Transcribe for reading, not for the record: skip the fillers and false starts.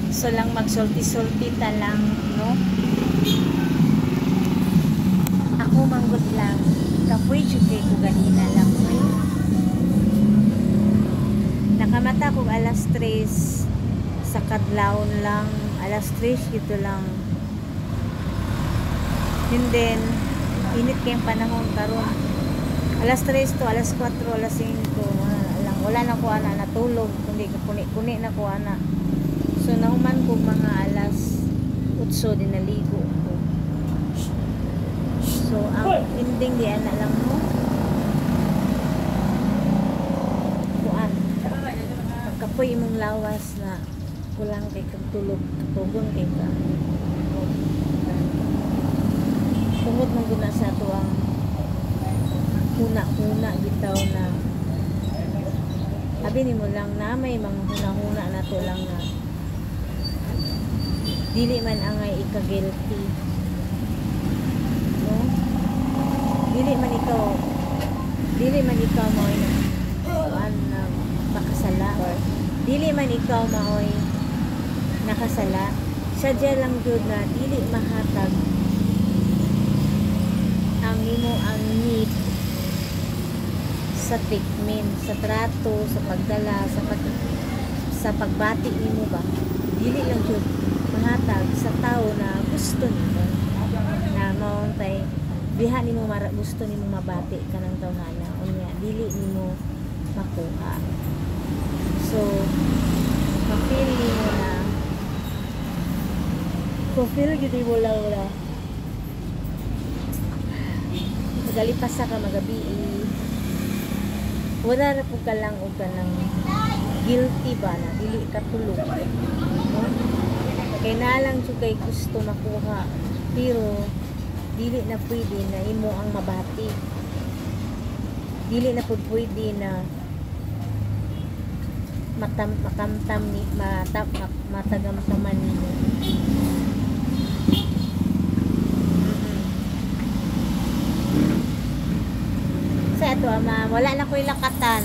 So lang magsulti-sulti ta lang, no? Ako manggod lang. Kapoy kay ko ganina lang, eh. Nakamata ko alas 3 sa kadlawon lang. Alas 3 gito lang. And then, init kayong panahon karon. Alas 3 to, alas 4, alas 5. Wala na ko ana natulog. Kundi kuni na ko ana. So, nahuman ko mga alas 8 din naligo ko. So, ang ending di ana lang mo. Kuan. Pagkapoy imong lawas na kulang kay kang tulog. Tugon kay ka. Tungod mong guna sa ito ang huna-huna bitaw na sabi ni mo lang na may mga huna-huna na to lang na dili man angay ika-guilty, no? Dili man ikaw mo'y na makasala or dili man ikaw mo'y nakasala, sadya lang good na dili mahatag ang imo ang need sa treatment, sa trato, sa pagdala, sa pagbati nimo ba. Dili lang jud mahatag sa tao na gusto nimo. Na maon tay diha nimo gusto nimo mabati kanang tawhana unya dili nimo makuha. So, ma-feel nimo na feel gid mo lang wala. Magalipas sa ka magabi wala na po ka lang o ka ng guilty ba na dili ka tulog, no? Kaya na lang kay gusto makuha pero dili na pwede na imo ang mabati, dili na po pwede na matamtam ni matagamtaman nimo. Sa ito ama wala na ko'y lakatan.